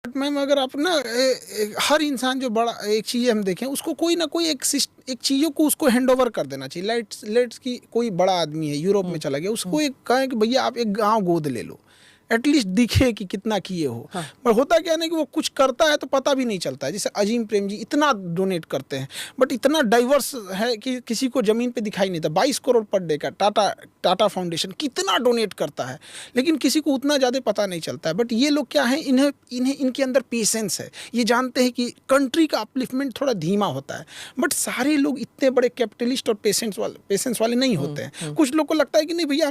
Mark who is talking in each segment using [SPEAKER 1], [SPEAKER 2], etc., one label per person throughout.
[SPEAKER 1] But ma'am अगर आप ना हर इंसान जो बड़ा एक चीज़ हम देखें उसको कोई ना कोई एक चीज़ों को उसको हैंड ओवर कर देना चाहिए। लेट्स की कोई बड़ा आदमी है यूरोप में चला गया, उसको एक कहें कि भैया आप एक गांव गोद ले लो, एटलीस्ट दिखे कि कितना किए हो।
[SPEAKER 2] हाँ।
[SPEAKER 1] पर होता क्या है ना कि वो कुछ करता है तो पता भी नहीं चलता है। जैसे अजीम प्रेम जी इतना डोनेट करते हैं बट इतना डाइवर्स है कि किसी को ज़मीन पे दिखाई नहीं था। 22 करोड़ पर डे का टाटा फाउंडेशन कितना डोनेट करता है, लेकिन किसी को उतना ज़्यादा पता नहीं चलता है। बट ये लोग क्या है, इन्हें इनके अंदर पेशेंस है। ये जानते हैं कि कंट्री का अपलिफ्टमेंट थोड़ा धीमा होता है। बट सारे लोग इतने बड़े कैपिटलिस्ट और पेशेंस वाले नहीं होते हैं। कुछ लोग को लगता है कि नहीं भैया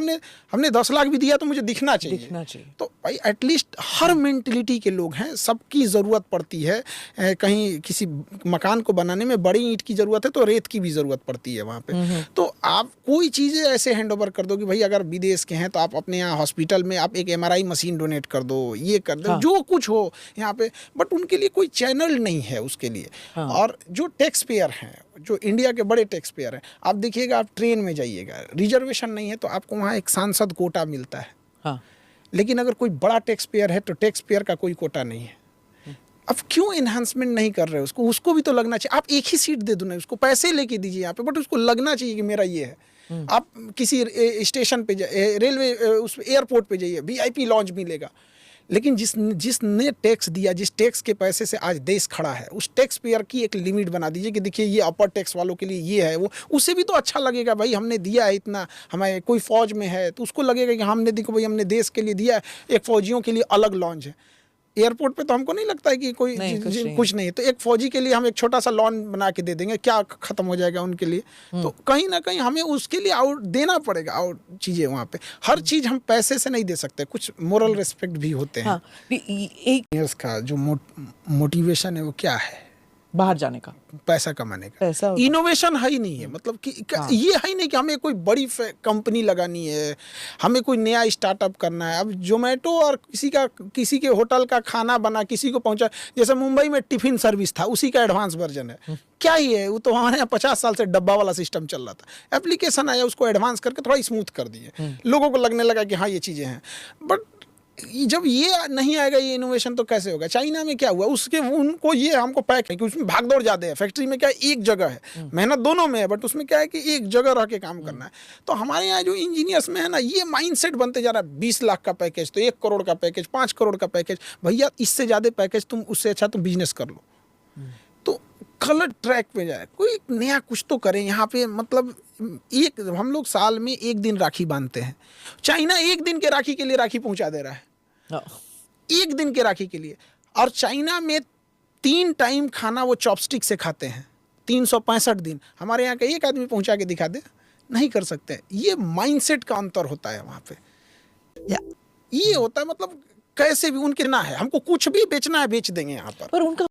[SPEAKER 1] हमने 10 लाख भी दिया तो मुझे दिखना चाहिए। तो भाई एटलीस्ट हर मेंटलिटी के लोग हैं, सबकी ज़रूरत पड़ती है। कहीं किसी मकान को बनाने में बड़ी ईंट की ज़रूरत है तो रेत की भी ज़रूरत पड़ती है वहाँ पे। तो आप कोई चीज़ें ऐसे हैंड ओवर कर दो कि भाई अगर विदेश के हैं तो आप अपने यहाँ हॉस्पिटल में आप एक MRI मशीन डोनेट कर दो, ये कर दो। हाँ। जो कुछ हो यहाँ पे, बट उनके लिए कोई चैनल नहीं है उसके लिए। हाँ। और जो टैक्स पेयर हैं, जो इंडिया के बड़े टैक्स पेयर हैं, आप देखिएगा, आप ट्रेन में जाइएगा, रिजर्वेशन नहीं है तो आपको वहाँ एक सांसद कोटा मिलता है। हाँ। लेकिन अगर कोई बड़ा टैक्स पेयर है तो टैक्स पेयर का कोई कोटा नहीं है। अब क्यों एनहांसमेंट नहीं कर रहे हो उसको भी तो लगना चाहिए। आप एक ही सीट दे दो ना, उसको पैसे लेके दीजिए यहाँ पे, बट उसको लगना चाहिए कि मेरा ये है। आप किसी स्टेशन पे रेलवे उस एयरपोर्ट पे जाइए, VIP लॉन्च मिलेगा। लेकिन जिसने टैक्स दिया, जिस टैक्स के पैसे से आज देश खड़ा है, उस टैक्स पेयर की एक लिमिट बना दीजिए कि देखिए ये अपर टैक्स वालों के लिए ये है वो। उससे भी तो अच्छा लगेगा भाई, हमने दिया है इतना। हमें कोई फौज में है तो उसको लगेगा कि हमने देखो भाई हमने देश के लिए दिया है। एक फौजियों के लिए अलग लॉन्च है एयरपोर्ट पे, तो हमको नहीं लगता है कि कोई कुछ नहीं है। तो एक फौजी के लिए हम एक छोटा सा लॉन बना के दे देंगे, क्या खत्म हो जाएगा उनके लिए। तो कहीं ना कहीं हमें उसके लिए आउट देना पड़ेगा, आउट चीज़ें वहाँ पे। हर चीज़ हम पैसे से नहीं दे सकते, कुछ मोरल रिस्पेक्ट भी होते हैं। हाँ। एक का जो मोटिवेशन है वो क्या है,
[SPEAKER 2] बाहर जाने का, पैसा
[SPEAKER 1] कमाने का। इनोवेशन है ही नहीं है। मतलब कि हाँ। ये है ही नहीं कि हमें कोई बड़ी कंपनी लगानी है, हमें कोई नया स्टार्टअप करना है। अब जोमेटो और किसी के होटल का खाना बना किसी को पहुंचा, जैसे मुंबई में टिफिन सर्विस था, उसी का एडवांस वर्जन है। क्या ही है वो, तो हमारे यहाँ 50 साल से डब्बा वाला सिस्टम चल रहा था। एप्लीकेशन आया, उसको एडवांस करके थोड़ा स्मूथ कर दिए, लोगों को लगने लगा कि हाँ ये चीज़ें हैं। बट जब ये नहीं आएगा ये इनोवेशन तो कैसे होगा। चाइना में क्या हुआ, उसके उनको ये हमको पैक है कि उसमें भागदौड़ ज़्यादा है। फैक्ट्री में क्या है, एक जगह है, मेहनत दोनों में है, बट उसमें क्या है कि एक जगह रह के काम करना है। तो हमारे यहाँ जो इंजीनियर्स में है ना, ये माइंडसेट बनते जा रहा है। 20 लाख का पैकेज तो 1 करोड़ का पैकेज, 5 करोड़ का पैकेज। भैया इससे ज़्यादा पैकेज तुम, उससे अच्छा तुम बिजनेस कर लो। तो गलत ट्रैक पे जाए, कोई नया कुछ तो करें यहाँ पे। मतलब हम लोग साल में 1 दिन राखी बांधते हैं, चाइना 1 दिन के राखी के लिए राखी पहुँचा दे रहा है। 1 दिन के राखी के लिए। और चाइना में 3 टाइम खाना वो चॉपस्टिक से खाते हैं, 365 दिन। हमारे यहाँ का एक आदमी पहुंचा के दिखा दे, नहीं कर सकते। ये माइंडसेट का अंतर होता है वहाँ पे। ये होता है, मतलब कैसे भी उनके ना है, हमको कुछ भी बेचना है बेच देंगे यहाँ पर।
[SPEAKER 2] उनका